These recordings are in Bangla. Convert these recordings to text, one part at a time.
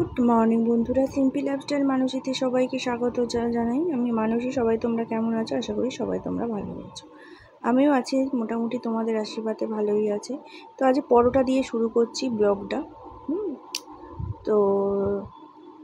গুড মর্নিং বন্ধুরা, সিম্পল লাইফস্টাইল মানুষীতে সবাইকে স্বাগত জানাই। আমি মানুষী, সবাই তোমরা কেমন আছো? আশা করি সবাই তোমরা ভালো আছো। আমিও আছি মোটামুটি, তোমাদের আশীর্বাদে ভালোই আছে। তো আজ পরোটা দিয়ে শুরু করছি ব্লগটা। তো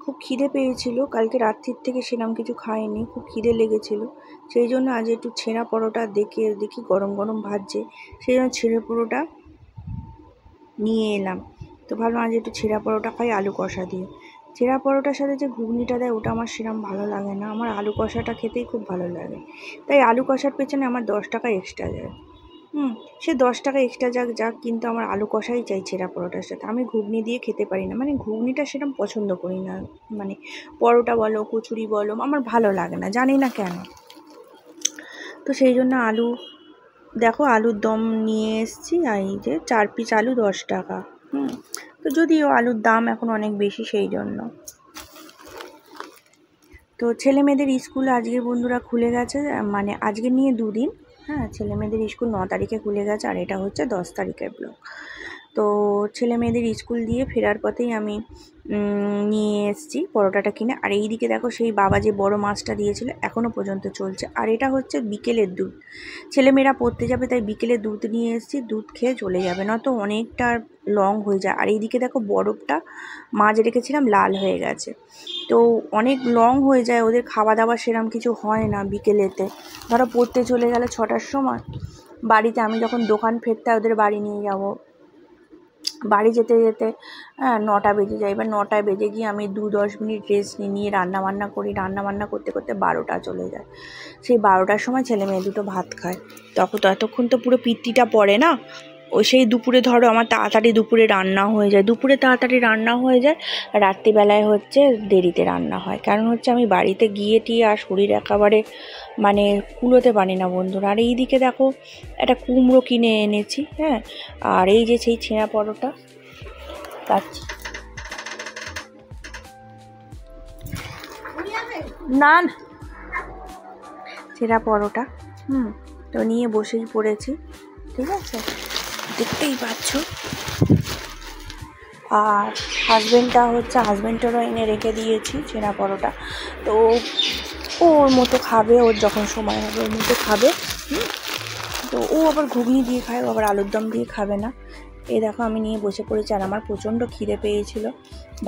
খুব খিদে পেয়েছিল, কালকে রাত্রির থেকে সেরকম কিছু খাইনি, খুব খিদে লেগেছিল। সেই জন্য আজ একটু ছেঁড়া পরোটা দেখি গরম গরম ভাজছে, সেই জন্য ছেঁড়া পরোটা নিয়ে এলাম। তো ভাবলাম আজ একটু ছেঁড়া পরোটা খাই আলু কষা দিয়ে। ছেঁড়া পরোটার সাথে যে ঘুগনিটা দেয় ওটা আমার সেরকম ভালো লাগে না, আমার আলু কষাটা খেতেই খুব ভালো লাগে। তাই আলু কষার পেছনে আমার 10 টাকা এক্সট্রা যায়। সে 10 টাকা এক্সট্রা যাক, কিন্তু আমার আলু কষাই চাই ছেঁড়া পরোটার সাথে। আমি ঘুগনি দিয়ে খেতে পারি না, মানে ঘুগনিটা সেরকম পছন্দ করি না। মানে পরোটা বলো, কচুরি বলো, আমার ভালো লাগে না, জানি না কেন। তো সেই জন্য দেখো আলুর দম নিয়ে এসেছি, আর এই যে 4 পিস আলু 10 টাকা। তো যদিও আলুর দাম এখন অনেক বেশি, সেই জন্য। তো ছেলে মেয়েদের স্কুল আজকে বন্ধুরা খুলে গেছে, মানে আজকে নিয়ে 2 দিন। ছেলে মেয়েদের স্কুল 9 তারিখে খুলে গেছে, আর এটা হচ্ছে 10 তারিখের ব্লগ। তো ছেলে মেয়েদের স্কুল দিয়ে ফেরার পথেই আমি নিয়ে এসেছি পরোটাটা কিনে। আর এই দিকে দেখো সেই বাবা যে বড় মাছটা দিয়েছিল এখনও পর্যন্ত চলছে। আর এটা হচ্ছে বিকেলের দুধ, ছেলেমেয়েরা পড়তে যাবে তাই বিকেলে দুধ নিয়ে এসেছি, দুধ খেয়ে চলে যাবে, নয়তো অনেকটা লং হয়ে যায়। আর এইদিকে দেখো বরফটা মাছ রেখেছিলাম লাল হয়ে গেছে, তো অনেক লং হয়ে যায়, ওদের খাওয়া দাওয়া সেরকম কিছু হয় না বিকেলেতে। ধরো পড়তে চলে গেলে 6টার সময়, বাড়িতে আমি যখন দোকান ফেরতে ওদের বাড়ি নিয়ে যাব, বাড়ি যেতে যেতে 9টা বেজে যায়। এবার 9টায় বেজে গিয়ে আমি 2-10 মিনিট রেস্ট নিয়ে রান্নাবান্না করি, রান্নাবান্না করতে করতে 12টা চলে যায়। সেই 12টার সময় ছেলে মেয়ে দুটো ভাত খায়, ততক্ষণ তো পুরো পিত্তিটা পড়ে না। সেই দুপুরে ধরো আমার তাড়াতাড়ি দুপুরে রান্না হয়ে যায়, রাত্রিবেলায় হচ্ছে দেরিতে রান্না হয়। কারণ হচ্ছে আমি বাড়িতে গিয়ে আর শরীর একেবারে মানে কুলোতে পারি না বন্ধুরা। আর এইদিকে দেখো একটা কুমড়ো কিনে এনেছি, আর এই যে সেই ছেঁড়া পরোটা খাচ্ছি। না ছেঁড়া পরোটা তো নিয়ে বসেই পড়েছি, ঠিক আছে, দেখতেই পাচ্ছ। আর হাজব্যান্ডেরও এনে রেখে দিয়েছি ছেঁড়া পরোটা। তো ওর মতো খাবে, ওর যখন সময় হবে ওর মতো খাবে। তো ও আবার ঘুগনি দিয়ে খায়, ও আবার আলুর দম দিয়ে খাবে না। এই দেখো আমি নিয়ে বসে পড়েছি, আর আমার প্রচণ্ড খিদে পেয়েছিল,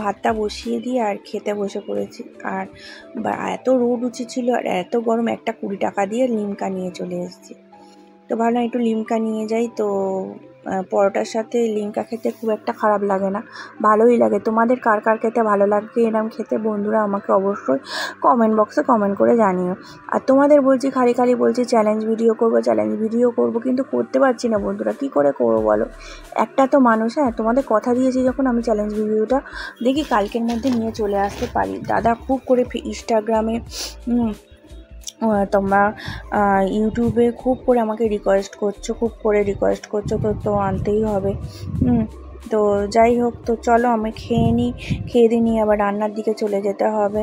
ভাতটা বসিয়ে দিয়ে আর খেতে বসে পড়েছি। আর এত রোদ উঠেছিল আর এত গরম, একটা 20 টাকা দিয়ে লিমকা নিয়ে চলে এসেছি। তো ভাবলাম একটু লিমকা নিয়ে যাই। তো পরোটার সাথে লিমকা খেতে খুব একটা খারাপ লাগে না, ভালোই লাগে। তোমাদের কার কার খেতে ভালো লাগে এরম খেতে বন্ধুরা আমাকে অবশ্যই কমেন্ট বক্সে কমেন্ট করে জানিও। আর তোমাদের বলছি খালি বলছি চ্যালেঞ্জ ভিডিও করব, কিন্তু করতে পারছি না বন্ধুরা, কি করে করবো বলো? একটা তো মানুষ, তোমাদের কথা দিয়েছি যখন, আমি চ্যালেঞ্জ ভিডিওটা দেখি কালকের মধ্যে নিয়ে চলে আসতে পারি। দাদা খুব করে ইনস্টাগ্রামে তোমরা ইউটিউবে খুব করে আমাকে রিকোয়েস্ট করছো, তো আনতেই হবে। তো যাই হোক, তো চলো আমি খেয়ে দিয়ে আবার রান্নার দিকে চলে যেতে হবে।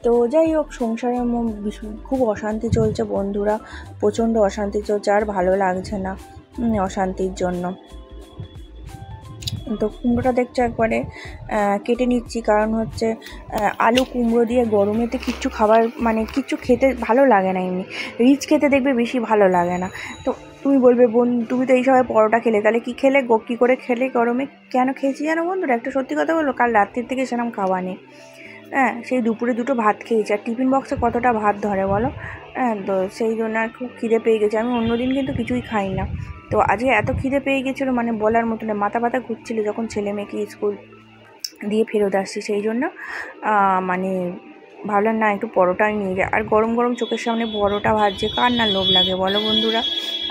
তো যাই হোক, সংসারে খুব অশান্তি চলছে বন্ধুরা, প্রচণ্ড অশান্তি চলছে, আর ভালো লাগছে না অশান্তির জন্য। তো কুমড়োটা দেখছো একবারে কেটে নিচ্ছি, কারণ হচ্ছে আলু কুমড়ো দিয়ে গরমেতে কিচ্ছু কিচ্ছু খেতে ভালো লাগে না, এমনি রিচ খেতে দেখবে বেশি ভালো লাগে না। তো তুমি বলবে বোন তুমি তো এই সময় পরোটা খেলে, তাহলে কী করে খেলে গরমে? কেন খেয়েছি জানো বন্ধুরা, একটা সত্যি কথা বলো, কাল রাত্রির থেকে সেরকম খাওয়া নেই। সেই দুপুরে 2টো ভাত খেয়েছি, আর টিফিন বক্সে কতটা ভাত ধরে বলো? তো সেই জন্য আর খুব খিদে পেয়ে গেছে। আমি অন্যদিন কিন্তু কিছুই খাই না, তো আজকে এত খিদে পেয়ে গেছিলো মানে বলার মতো না, মাথা ব্যথা ঘুরছিল যখন ছেলে মেয়েকে স্কুল দিয়ে ফেরত আসছি। সেই জন্য মানে ভাবলাম না একটু পরোটাই নিয়ে যায়। আর গরম গরম চোখের সামনে পরোটা ভাজছে, কার না লোভ লাগে বলো বন্ধুরা?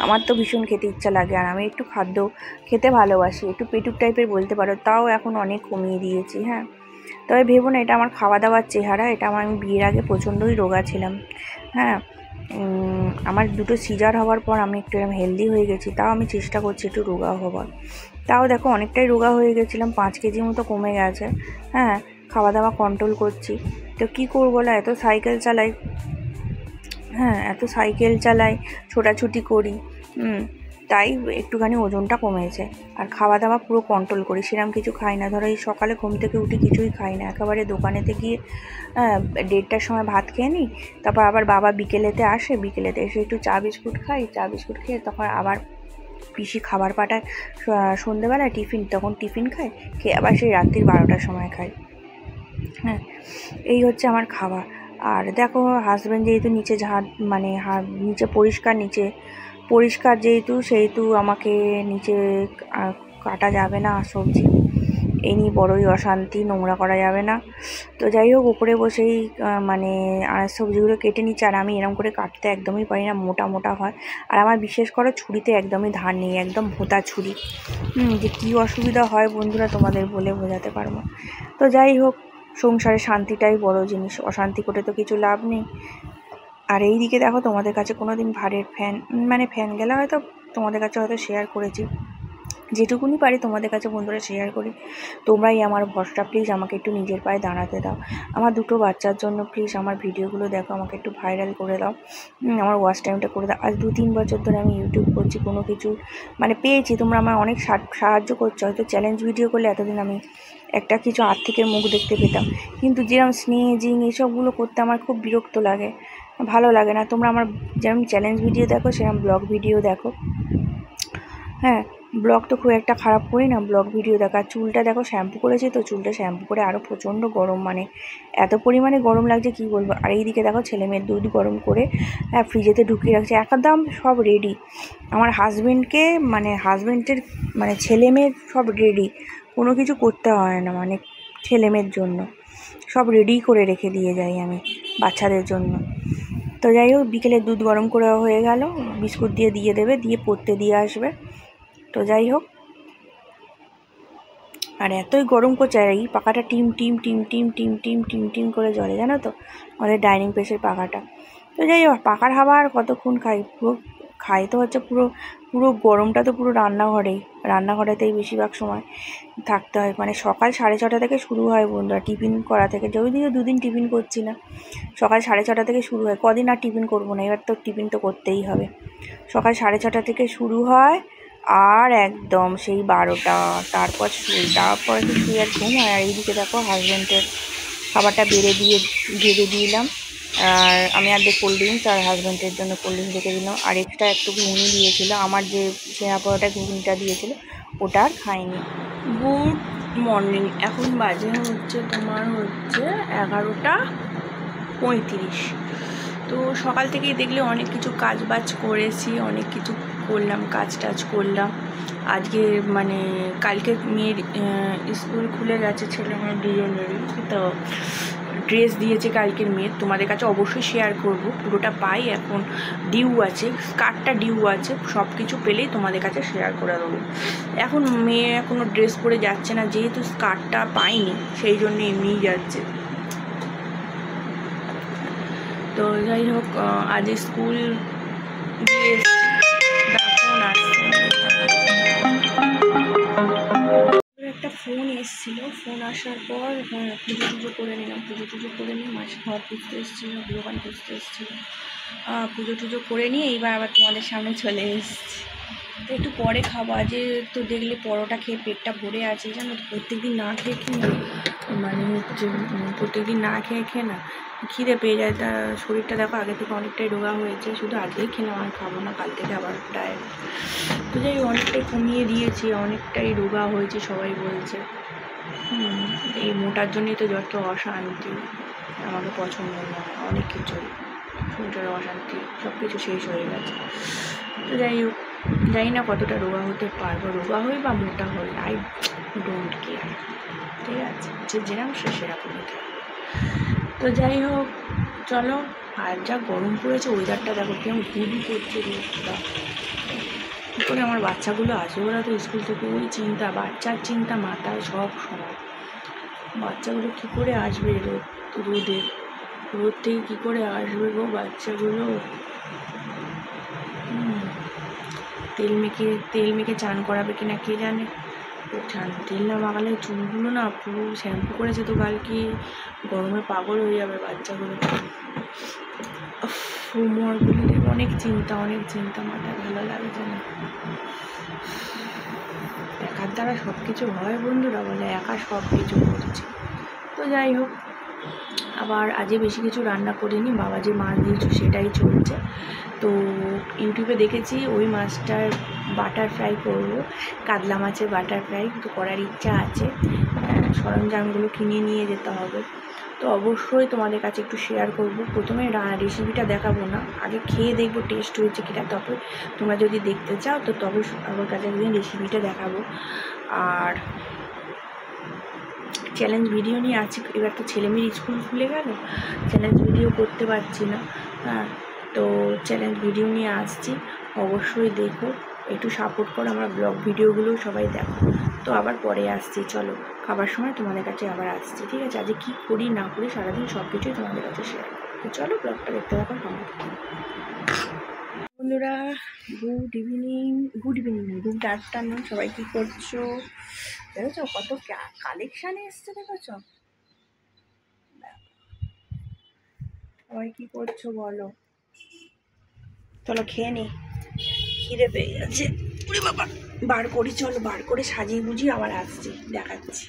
আমার তো ভীষণ খেতে ইচ্ছা লাগে, আর আমি একটু খাদ্য খেতে ভালোবাসি, একটু পেটুক টাইপের বলতে পারো, তাও এখন অনেক কমিয়ে দিয়েছি। তবে ভেবো না এটা আমার খাওয়া দাওয়ার চেহারা, এটা আমি বিয়ের আগে প্রচণ্ডই রোগা ছিলাম। আমার 2টো সিজার হওয়ার পর আমি একটু এরকম হেলদি হয়ে গেছি, তাও আমি চেষ্টা করছি একটু রোগা হবার। তাও দেখো অনেকটাই রোগা হয়ে গেছিলাম, 5 কেজি মতো কমে গেছে। খাওয়া দাওয়া কন্ট্রোল করছি। তো কী করবো বলো, এত সাইকেল চালাই, ছোটাছুটি করি, তাই একটুখানি ওজনটা কমেছে। আর খাওয়া দাওয়া পুরো কন্ট্রোল করি, সেরকম কিছু খাই না। ধরো এই সকালে ঘুম থেকে উঠে কিছুই খাই না, একেবারে দোকানেতে গিয়ে 1:30টার সময় ভাত খেয়ে নিই। তারপর আবার বাবা বিকেলেতে আসে, বিকেলেতে এসে একটু চা বিস্কুট খাই, চা বিস্কুট খেয়ে তখন আবার পিসি খাবার পাঠায় সন্ধ্যেবেলায় টিফিন, তখন টিফিন খাই, খেয়ে আবার সেই রাত্রির 12টার সময় খাই। হ্যাঁ, এই হচ্ছে আমার খাবার। আর দেখো হাজব্যান্ড যেহেতু নিচে নিচে পরিষ্কার সেহেতু আমাকে নিচে কাটা যাবে না সবজি, এই নিয়ে বড়ই অশান্তি, নোংরা করা যাবে না। তো যাই হোক, উপরে বসেই সবজিগুলো কেটে নিচ্ছে। আর আমি এরকম করে কাটতে একদমই পারি না, মোটা মোটা হয়। আর আমার বিশেষ করে ছুরিতে একদমই ধার নেই, একদম ভোঁতা ছুরি। যে কী অসুবিধা হয় বন্ধুরা তোমাদের বলে বোঝাতে পারবো। তো যাই হোক, সংসারে শান্তিটাই বড় জিনিস, অশান্তি করে তো কিছু লাভ নেই। আর এই দিকে দেখো, তোমাদের কাছে কোনো দিন ভাড়ের ফ্যান গেলা হয়তো তোমাদের কাছে হয়তো শেয়ার করেছি, যেটুকুনি পারি তোমাদের কাছে বন্ধুরা শেয়ার করি। তোমরাই আমার ভরসা, প্লিজ আমাকে একটু নিজের পায়ে দাঁড়াতে দাও। আমার 2টো বাচ্চার জন্য প্লিজ আমার ভিডিওগুলো দেখো, আমাকে একটু ভাইরাল করে দাও, আমার ওয়াচ টাইমটা করে দাও। আজ 2-3 বছর ধরে আমি ইউটিউব করছি, কোনো কিছু পেয়েছি, তোমরা আমার অনেক সাহায্য করছো। হয়তো চ্যালেঞ্জ ভিডিও করলে এতদিন আমি একটা কিছু আর্থিকের মুখ দেখতে পেতাম, কিন্তু যেরকম স্নেজিং এইসবগুলো করতে আমার খুব বিরক্ত লাগে, ভালো লাগে না। তোমরা আমার যেরকম চ্যালেঞ্জ ভিডিও দেখো সেরকম ব্লগ ভিডিও দেখো। হ্যাঁ, ব্লগ তো খুব একটা খারাপ করি না, ব্লগ ভিডিও দেখো। আর চুলটা দেখো, শ্যাম্পু করেছি তো, চুলটা শ্যাম্পু করে আরও প্রচণ্ড গরম, এত পরিমাণে গরম লাগছে কী বলবো। আর এইদিকে দেখো ছেলেমেয়ের দুধ গরম করে ফ্রিজেতে ঢুকিয়ে রাখছে, একদম সব রেডি। আমার হাজব্যান্ডের ছেলেমেয়ের সব রেডি, কোনো কিছু করতে হয় না, ছেলেমেয়ের জন্য সব রেডি করে রেখে দিয়ে যাই আমি বাচ্চাদের জন্য। তো যাই হোক, বিকেলে দুধ গরম করে হয়ে গেল, বিস্কুট দিয়ে দেবে, দিয়ে পড়তে দিয়ে আসবে। তো যাই হোক, আর এতই গরম করছে, আর এই পাখাটা team team team team team team team team করে জ্বলে, জানো তো, আমাদের ডাইনিং প্লেসের পাখাটা। তো যাই হোক, পাখার হাওয়া আর কতক্ষণ খাই তো হচ্ছে পুরো গরমটা তো পুরো রান্নাঘরেতেই বেশিরভাগ সময় থাকতে হয়। সকাল 6:30 থেকে শুরু হয় বন্ধুরা টিফিন করা থেকে, যদিও 2 দিন টিফিন করছি না। সকাল 6:30 থেকে শুরু হয়, কদিন আর টিফিন করবো না, এবার তো টিফিন তো করতেই হবে। সকাল 6:30 থেকে শুরু হয় আর একদম সেই 12টা, তারপর শুই আর ঘুম হয়। আর এইদিকে দেখো হাজব্যান্ডের খাবারটা ভেড়ে দিলাম, আর আমি আর্ধেক কোল্ড ড্রিঙ্কস আর হাজব্যান্ডের জন্য কোল্ড ড্রিঙ্কস রেখে দিলাম। আর এক্সট্রা একটু ঘুগনি দিয়েছিল, আমার যে ছেঁড়া পরোটা ঘুগনিটা দিয়েছিল ওটা আর খাইনি। গুড মর্নিং, এখন বাজে হচ্ছে 11:35। তো সকাল থেকেই দেখলে অনেক কিছু কাজবাজ করেছি, অনেক কিছু করলাম, কাজ করলাম। আজকে কালকে মেয়ের স্কুল খুলে গেছে, ছেলে মেয়ে দুজনেরই। তো ড্রেস দিয়েছে কালকের মেয়ের, তোমাদের কাছে অবশ্যই শেয়ার করব, পুরোটা পাই এখন, ডিউ আছে, স্কার্টটা ডিউ আছে, সব কিছু পেলেই তোমাদের কাছে শেয়ার করে দেবো। এখন মেয়ে এখনও ড্রেস পরে যাচ্ছে না, যেহেতু স্কার্টটা পাইনি সেই জন্য এমনিই যাচ্ছে। তো যাই হোক, আজ স্কুল দিয়ে একটা ফোন এসেছিলো, ফোন আসার পর পুজো করে নিলাম, পুজো করে নিয়ে মাসে ঘর পুজতে এসেছিলো, দোকান পুজতে এসেছিলো, পুজো করে নিয়ে এইবার আবার তোমাদের সামনে চলে এসেছি। তো একটু পরে খাবো, আজকে তো দেখলে পরোটা খেয়ে পেটটা ভরে আছে, জানো তো, প্রত্যেকদিন না খেয়ে প্রত্যেকদিন না খেয়ে না খিদে পেয়ে যায়। তা শরীরটা দেখো আগে থেকে অনেকটাই রোগা হয়েছে, শুধু আজকেই খেলাম, আর খাবো না, কাল থেকে আবার ডায়েট। তো যাই অনেকটাই কমিয়ে দিয়েছি, অনেকটাই রোগা হয়েছে সবাই বলছে। এই মোটার জন্যই তো যত অশান্তি, আমাকে পছন্দ না অনেক কিছুই, শরীরের অশান্তি সব কিছু শেষ হয়ে গেছে। তো যাই হোক, জানি না কতটা রোগা হতে পারবো, রোগা হই বা মোটা হই, আই ডোন্ট কেয়ার, ঠিক আছে, যে যেরকম সেরকমই থাকে। তো যাই হোক, চলো, আর যা গরম পড়েছে, ওয়েদারটা দেখো কেমন গুলি করছে রোদটা। কী করে আমার বাচ্চাগুলো আসবে, ওরা তো স্কুল থেকে ওই চিন্তা, বাচ্চার চিন্তা মাথায় সব সময়। বাচ্চাগুলো কী করে আসবে রোদ থেকে কী করে আসবে গো বাচ্চাগুলো। তেল মেখে চান করাবে কিনা কে জানে। তেল না মাখালে চুলগুলো না পুরো শ্যাম্পু করেছে তো কালকে, গরমে পাগল হয়ে যাবে বাচ্চাগুলো। হোমওয়ার্কগুলো নিয়ে অনেক চিন্তা, মাথায় ভালো লাগছে না। একার দ্বারা সব কিছু হয় বন্ধুরা, বলে একা সব কিছু করছে। তো যাই হোক, আবার আজকে বেশি কিছু রান্না করিনি, বাবা যে মাছ দিয়েছে সেটাই চলছে। তো ইউটিউবে দেখেছি ওই মাছটার বাটার ফ্রাই করবো, কাতলা মাছের বাটার ফ্রাই। তো করার ইচ্ছা আছে, সরঞ্জামগুলো কিনে নিয়ে যেতে হবে। তো অবশ্যই তোমাদের কাছে একটু শেয়ার করব। প্রথমে রেসিপিটা দেখাবো না, আগে খেয়ে দেখবো টেস্ট হয়েছে কিনা, তারপর তোমরা যদি দেখতে চাও তো তবে আমার কাছে একদিন রেসিপিটা দেখাবো। আর চ্যালেঞ্জ ভিডিও নিয়ে আছি, এবার তো ছেলেমেয়ের স্কুল খুলে গেল, চ্যালেঞ্জ ভিডিও করতে পারছি না। হ্যাঁ, তো চ্যালেঞ্জ ভিডিও নিয়ে আসছি, অবশ্যই দেখো, একটু সাপোর্ট করো, আমার ব্লগ ভিডিওগুলো সবাই দেখো। তো আবার পরে আসছি, চলো খাবার সময় তোমাদের কাছে আবার আসছি, ঠিক আছে? আজকে কী করি না করি সারাদিন সব কিছুই তোমাদের কাছে শেয়ার করো। চলো ব্লগটা দেখতে থাকো তোমরা। বন্ধুরা গুড ইভিনিং গুড আফটারনুন, সবাই কী করছো? দেখেছো কত কালেকশানে এসছে, দেখেছো সবাই কী করছো বলো? চলো খেয়ে নি, খিদে পেয়ে যাচ্ছে। ওরে বাবা, বার করি, চলো বার করে সাজিয়ে গুজিয়ে আবার আসছি, দেখাচ্ছি।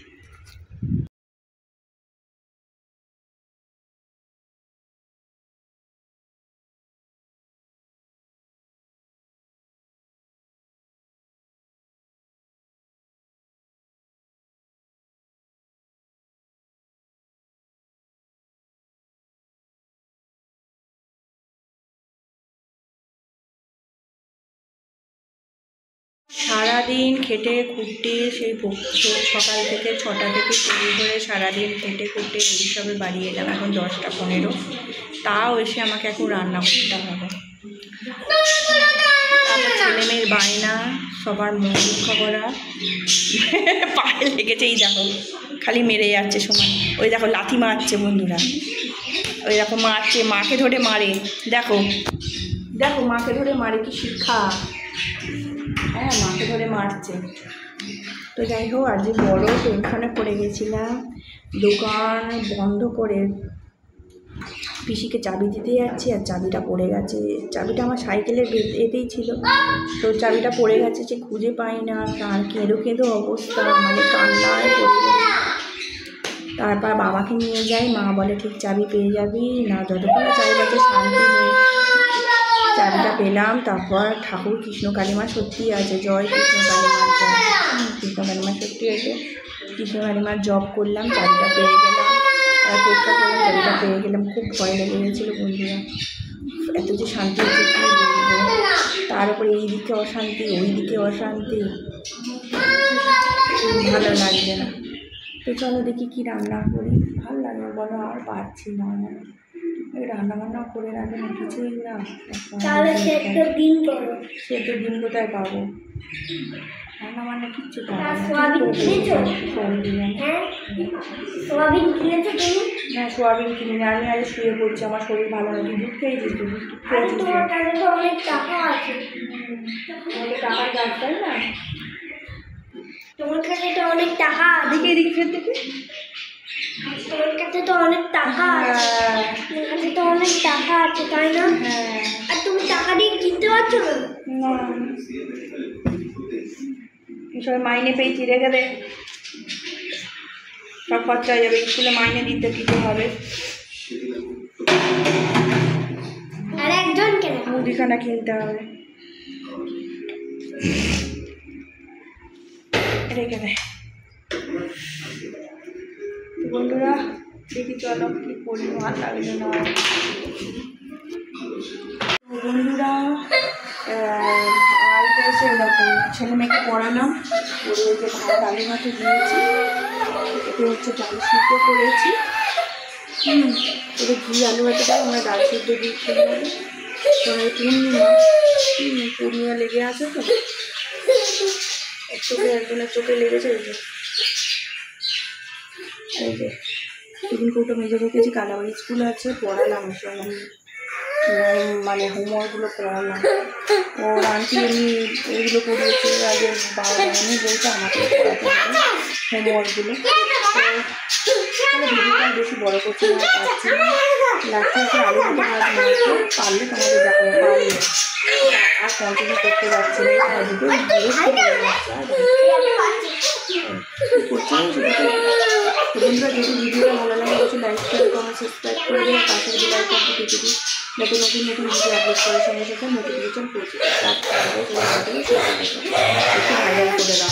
সারাদিন খেটে খুঁটে সেই সকাল থেকে 6টা থেকে শুরু করে সারাদিন খেটে খুঁটে এই সবে বাড়ি এলাম, এখন 10টা 15। তাও এসে আমাকে এখন রান্না করতে হবে। তারপর ছেলে মেয়ের বায়না, সবার মন দুঃখ করা, পায়ে লেগেছে, এই দেখো খালি মেরে যাচ্ছে সময়। ওই দেখো লাথি মারছে বন্ধুরা, ওই দেখো মারছে, মাকে ধরে মারে, দেখো দেখো মাকে ধরে মারে, কি শিক্ষা! হ্যাঁ, মাকে ধরে মারছে। তো যাই হোক, আজ বড় টেনশনে পড়ে গেছিলাম, দোকান বন্ধ করে পিসিকে চাবি দিতে যাচ্ছি আর চাবিটা পড়ে গেছে। চাবিটা আমার সাইকেলের এতেই ছিল, তো চাবিটা পড়ে গেছে, যে খুঁজে পাই না, আর কেঁদো অবস্থা, মানে কান্নায় পড়ে গেছে। তারপর বাবাকে নিয়ে যাই, মা বলে ঠিক চাবি পেয়ে যাবি না, যতক্ষণ না চাবি পাচ্ছে শান্তি নেই। চাবিটা পেলাম, তারপর ঠাকুর কৃষ্ণ কালীমা সত্যি আছে, জয় কৃষ্ণ কালীমার জয়, কৃষ্ণ কালীমা সত্যি আছে, কৃষ্ণ কালীমার জপ করলাম, চাবিটা পেয়ে গেলাম, পরীক্ষা করলাম, চাবিটা পেয়ে গেলাম। খুব ভয় লেগে গেছিলো বন্ধুরা, এত যে শান্তি হচ্ছে কী বলবো। তার উপরে এই দিকে অশান্তি, ওই দিকে অশান্তি, ভালো লাগছে না। তো চলো দেখি কি রান্না করি, ভালো লাগবে বলো, আর পারছি না, রান্না বান্না করে রাখে না, কিছুই না। সে তো ডিম কোথায় পাবো, রান্না বান্না কিচ্ছু পাবো না। সোয়াবিন কিনে আমি আজ শুয়ে পড়ছি, আমার শরীর ভালো না, দুধ খেয়েছিস, দুধ খেয়েছিস, অনেক টাকা আছে, টাকার গাছ, তাই না? তোমার কাছে তো অনেক টাকা আছে, দেখে তোমার কাছে তো অনেক টাকা আছে, তোমার কাছে তো অনেক টাকা আছে, তাই না? আর তুমি টাকা দিয়ে কিনতে পারছো না? সবাই মাইনে পেয়েছি, রেখে দে, সব খরচা হয়ে যাবে, স্কুলে মাইনে দিতে হবে। আর একজনকে মুদিখানা কিনতে হবে, রেখে দে। বন্ধুরা দেখি চলো কি করি, ভালো লাগবে না বন্ধুরা। বাড়িতে এসে এরকম ছেলে মেয়েকে পড়ালাম, পড়ে যে ভাত আলু ভাতে দিয়েছি, এতে হচ্ছে ডাল সিদ্ধ করেছি, এবার ঘি আলু ভাতে দেয়, আমরা ডাল সিদ্ধ দিয়ে খেয়ে নেবো। তোমার পূর্ণিমা, পূর্ণিমা লেগে আছে তো, চোখে একজনের চোখে লেগেছে, এই যে টিফিন কৌটো মেজে রেখেছি, কালাবাড়ি স্কুল আছে, পড়ালাম এসব মানে হোমওয়ার্কগুলো করালাম। ওর আন্টি এমনি এগুলো করিয়েছে, আগে বাবা আমি বলছে আমাকে পড়াতে হবে হোমওয়ার্কগুলো। তো ভিডিওটা বেশি বড় করছি না, পারছি না। লাস্টে একটা আলু ভাতে ভাত বানাতে পারলে তোমাদের দেখাবো, পারলে আর কন্টিনিউ করতে পারছি না। দুটো বিরক্ত করে যাচ্ছে। বন্ধুরা যদি ভিডিওটা ভালো লাগে অবশ্যই লাইক শেয়ার কমেন্ট সাবস্ক্রাইব করে দিন, পাশের বেল আইকনটি টিপে দিন, যাতে নতুন নতুন ভিডিও আপলোড করার সঙ্গে সঙ্গে নোটিফিকেশন পৌঁছে যায়। একটু ভাইরাল করে দাও।